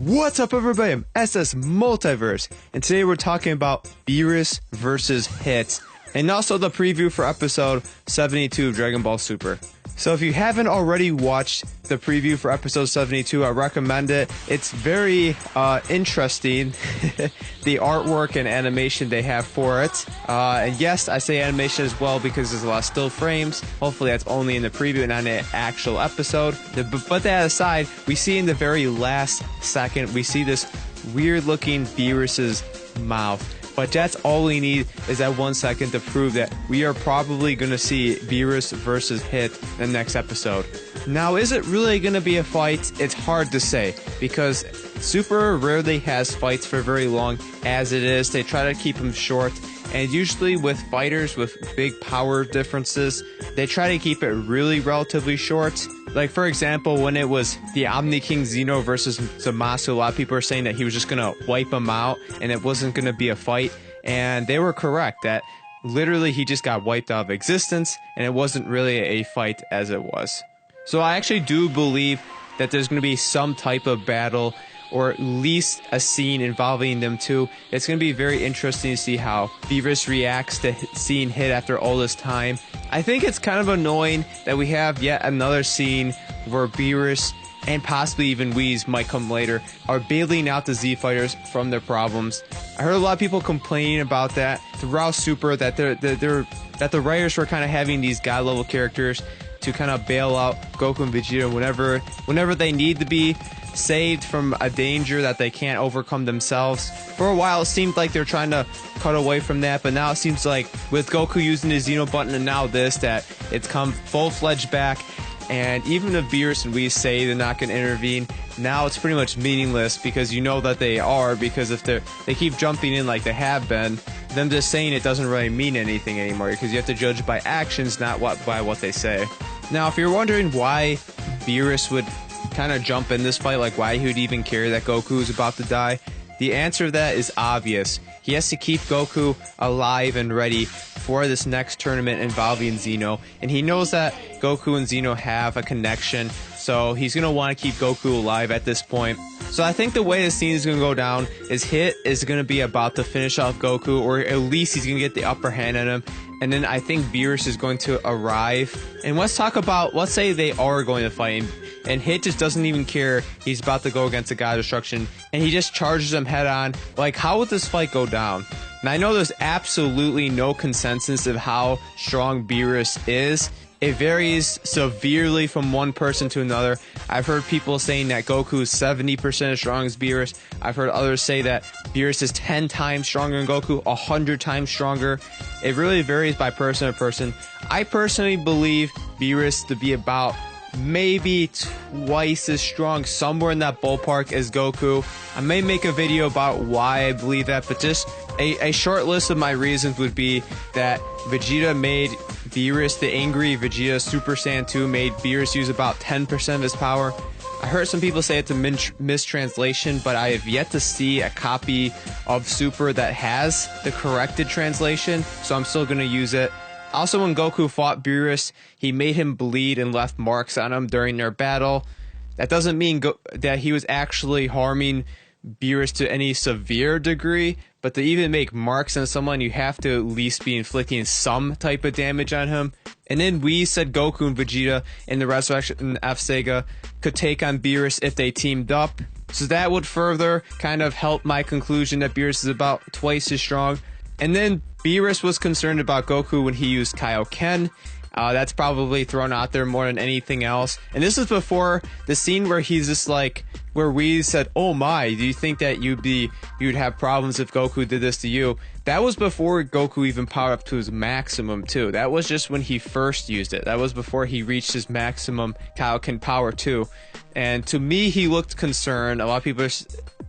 What's up everybody, I'm SS Multiverse, and today we're talking about Beerus versus Hit, and also the preview for episode 72 of Dragon Ball Super. So if you haven't already watched the preview for episode 72, I recommend it. It's very interesting, the artwork and animation they have for it. And yes, I say animation as well because there's a lot of still frames. Hopefully that's only in the preview and not in the actual episode. But that aside, we see in the very last second, we see this weird looking Beerus's mouth. But that's all we need is that 1 second to prove that we are probably going to see Beerus versus Hit in the next episode. Now, is it really going to be a fight? It's hard to say, because Super rarely has fights for very long as it is. They try to keep them short, and usually with fighters with big power differences, they try to keep it really relatively short. Like, for example, when it was the Omni King Zeno versus Zamasu, a lot of people are saying that he was just going to wipe him out and it wasn't going to be a fight. And they were correct that literally he just got wiped out of existence and it wasn't really a fight as it was. So I actually do believe that there's going to be some type of battle, or at least a scene involving them two. It's going to be very interesting to see how Beerus reacts to seeing Hit after all this time. I think it's kind of annoying that we have yet another scene where Beerus and possibly even Whis might come later are bailing out the Z Fighters from their problems. I heard a lot of people complaining about that throughout Super, that the writers were kind of having these god level characters to kind of bail out Goku and Vegeta whenever they need to be saved from a danger that they can't overcome themselves. For a while it seemed like they're trying to cut away from that, but now it seems like with Goku using his Xeno button and now this, that it's come full-fledged back. And even if Beerus and Whis say they're not going to intervene, now it's pretty much meaningless, because you know that they are, because if they keep jumping in like they have been, them just saying it doesn't really mean anything anymore, because you have to judge by actions, not by what they say. Now, if you're wondering why Beerus would kind of jump in this fight, like why he would even care that Goku is about to die, the answer to that is obvious. He has to keep Goku alive and ready for this next tournament involving Zeno, and he knows that Goku and Zeno have a connection, so he's going to want to keep Goku alive at this point. So I think the way the scene is going to go down is Hit is going to be about to finish off Goku, or at least he's going to get the upper hand on him, and then I think Beerus is going to arrive. And let's talk about, let's say they are going to fight, and Hit just doesn't even care. He's about to go against the God of Destruction, and he just charges him head on. Like, how would this fight go down? And I know there's absolutely no consensus of how strong Beerus is. It varies severely from one person to another. I've heard people saying that Goku is 70% as strong as Beerus. I've heard others say that Beerus is 10 times stronger than Goku, 100 times stronger. It really varies by person to person. I personally believe Beerus to be about maybe twice as strong, somewhere in that ballpark, as Goku. I may make a video about why I believe that, but just a short list of my reasons would be that Vegeta made Beerus, the angry Vegeta Super Saiyan 2 made Beerus use about 10% of his power. I heard some people say it's a mistranslation, but I have yet to see a copy of Super that has the corrected translation, so I'm still going to use it. Also, when Goku fought Beerus, he made him bleed and left marks on him during their battle. That doesn't mean that he was actually harming Beerus to any severe degree, but to even make marks on someone, you have to at least be inflicting some type of damage on him. And then we said Goku and Vegeta in the Resurrection F Saga could take on Beerus if they teamed up. So that would further kind of help my conclusion that Beerus is about twice as strong. And then Beerus was concerned about Goku when he used Kaioken. That's probably thrown out there more than anything else. And this is before the scene where he's just like, where we said, oh my, do you think that you'd have problems if Goku did this to you? That was before Goku even powered up to his maximum too. That was just when he first used it. That was before he reached his maximum Kaioken power too. And to me, he looked concerned. A lot of people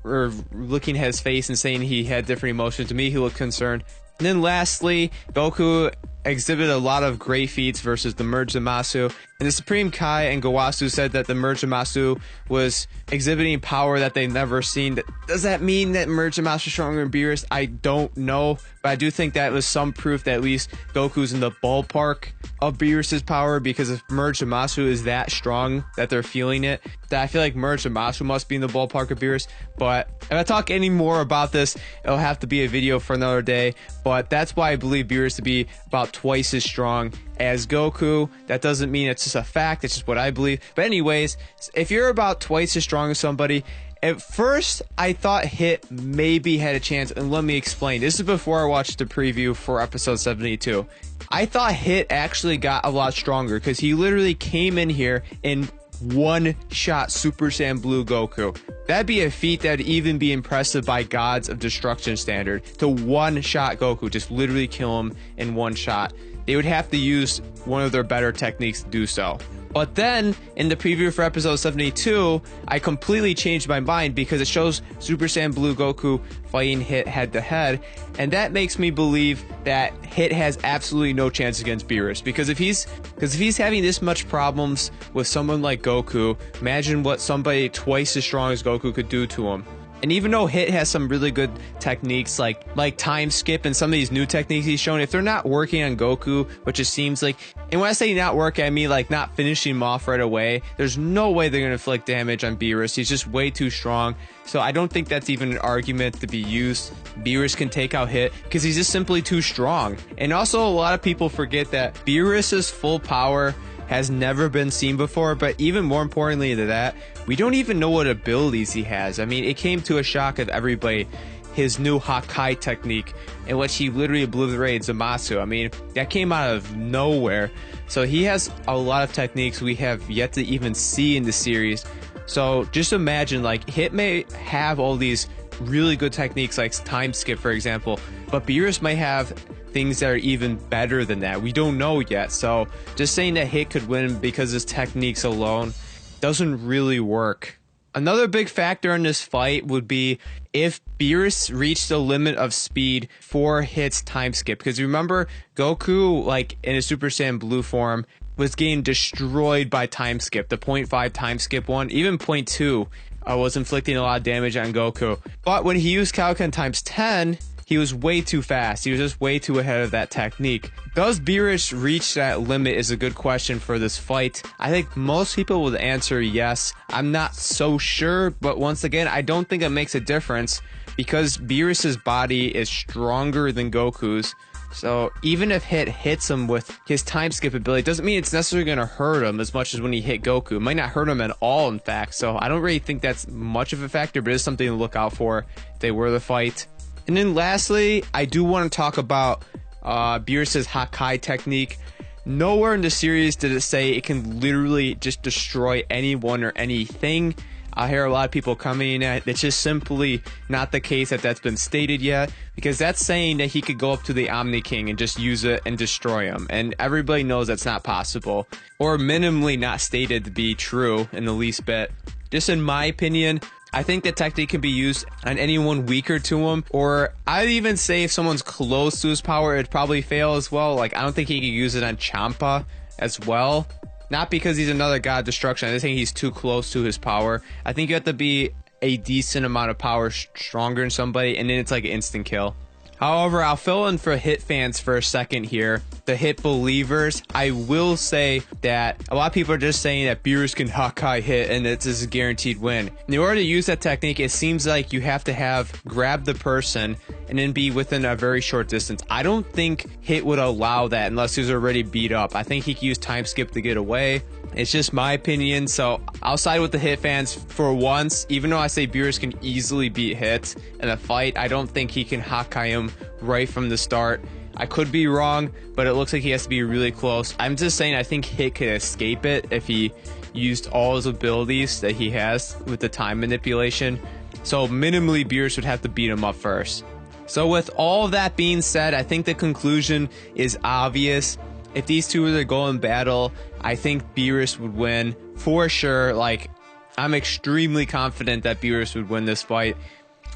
were looking at his face and saying he had different emotions. To me, he looked concerned. And then lastly, Goku exhibited a lot of great feats versus the Merge Zamasu. And the Supreme Kai and Gowasu said that the Merge Zamasu was exhibiting power that they've never seen. Does that mean that Merge Zamasu is stronger than Beerus? I don't know, but I do think that was some proof that at least Goku's in the ballpark of Beerus's power, because if Merge Zamasu is that strong that they're feeling it, that I feel like Merge Zamasu must be in the ballpark of Beerus. But if I talk any more about this, it'll have to be a video for another day. But that's why I believe Beerus to be about twice as strong as Goku. That doesn't mean it's just a fact, it's just what I believe. But anyways, if you're about twice as strong as somebody, at first I thought Hit maybe had a chance, and let me explain. This is before I watched the preview for episode 72. I thought Hit actually got a lot stronger because he literally came in here and one-shot Super Saiyan Blue Goku. That'd be a feat that'd even be impressive by gods of destruction standard, to one-shot Goku, just literally kill him in one shot. They would have to use one of their better techniques to do so. But then, in the preview for episode 72, I completely changed my mind because it shows Super Saiyan Blue Goku fighting Hit head-to-head, and that makes me believe that Hit has absolutely no chance against Beerus. Because if he's having this much problems with someone like Goku, imagine what somebody twice as strong as Goku could do to him. And even though Hit has some really good techniques like time skip and some of these new techniques he's shown, if they're not working on Goku, which it seems like, and when I say not working, I mean like not finishing him off right away, there's no way they're going to inflict damage on Beerus. He's just way too strong. So I don't think that's even an argument to be used. Beerus can take out Hit because he's just simply too strong. And also, a lot of people forget that Beerus's full power has never been seen before, but even more importantly than that, we don't even know what abilities he has. I mean, it came to a shock of everybody, his new Hakai technique, in which he literally obliterated Zamasu. I mean, that came out of nowhere. So he has a lot of techniques we have yet to even see in the series. So just imagine, like, Hit may have all these really good techniques like time skip, for example, but Beerus might have things that are even better than that. We don't know yet. So just saying that Hit could win because his techniques alone doesn't really work. Another big factor in this fight would be if Beerus reached the limit of speed for Hit's time skip. Because remember, Goku, like in his Super Saiyan Blue form, was getting destroyed by time skip. The 0.5 time skip one, even 0.2 was inflicting a lot of damage on Goku. But when he used Kaioken times 10, he was way too fast. He was just way too ahead of that technique. Does Beerus reach that limit is a good question for this fight. I think most people would answer yes. I'm not so sure, but once again, I don't think it makes a difference because Beerus's body is stronger than Goku's. So even if Hit hits him with his time skip ability, doesn't mean it's necessarily going to hurt him as much as when he hit Goku. It might not hurt him at all, in fact. So I don't really think that's much of a factor, but it's something to look out for if they were the fight. And then lastly, I do want to talk about Beerus's Hakai technique. Nowhere in the series did it say it can literally just destroy anyone or anything. I hear a lot of people coming at it's just simply not the case that's been stated yet, because that's saying that he could go up to the Omni King and just use it and destroy him, and everybody knows that's not possible, or minimally not stated to be true in the least bit. Just in my opinion, I think the technique can be used on anyone weaker to him, or I'd even say if someone's close to his power, it'd probably fail as well. Like, I don't think he could use it on Champa as well. Not because he's another god of destruction. I just think he's too close to his power. I think you have to be a decent amount of power stronger than somebody, and then it's like an instant kill. However, I'll fill in for Hit fans for a second here. The Hit believers, I will say that a lot of people are just saying that Beerus can Hakai Hit and it's a guaranteed win. In order to use that technique, it seems like you have to have grabbed the person and then be within a very short distance. I don't think Hit would allow that unless he was already beat up. I think he could use time skip to get away. It's just my opinion, so I'll side with the Hit fans for once. Even though I say Beerus can easily beat Hit in a fight, I don't think he can Hakai him right from the start. I could be wrong, but it looks like he has to be really close. I'm just saying I think Hit could escape it if he used all his abilities that he has with the time manipulation. So minimally, Beerus would have to beat him up first. So with all of that being said, I think the conclusion is obvious. If these two were to go in battle, I think Beerus would win for sure. Like, I'm extremely confident that Beerus would win this fight.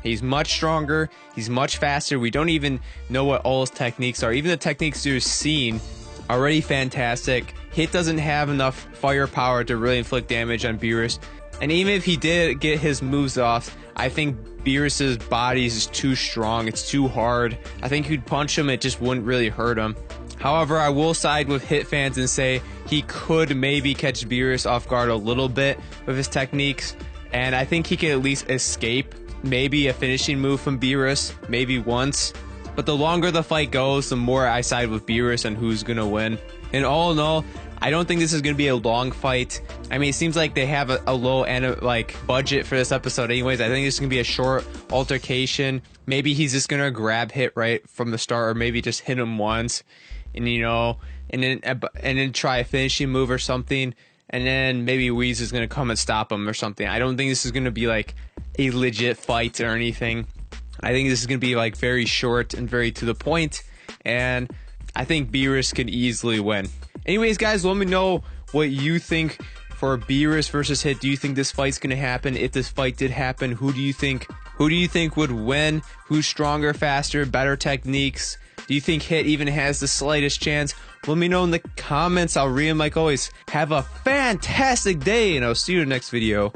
He's much stronger. He's much faster. We don't even know what all his techniques are. Even the techniques you're seeing are already fantastic. Hit doesn't have enough firepower to really inflict damage on Beerus. And even if he did get his moves off, I think Beerus's body is just too strong. It's too hard. I think you'd punch him, it just wouldn't really hurt him. However, I will side with Hit fans and say he could maybe catch Beerus off guard a little bit with his techniques. And I think he could at least escape maybe a finishing move from Beerus, maybe once. But the longer the fight goes, the more I side with Beerus on who's going to win. And all in all, I don't think this is going to be a long fight. I mean, it seems like they have a low budget for this episode anyways. I think this is going to be a short altercation. Maybe he's just going to grab Hit right from the start, or maybe just hit him once. And, and then try a finishing move or something. And then maybe Weez is going to come and stop him or something. I don't think this is going to be like a legit fight or anything. I think this is going to be like very short and very to the point. And I think Beerus can easily win. Anyways, guys, let me know what you think for Beerus versus Hit. Do you think this fight's going to happen? If this fight did happen, who do you think would win? Who's stronger, faster, better techniques? Do you think Hit even has the slightest chance? Let me know in the comments. I'll read them like always. Have a fantastic day, and I'll see you in the next video.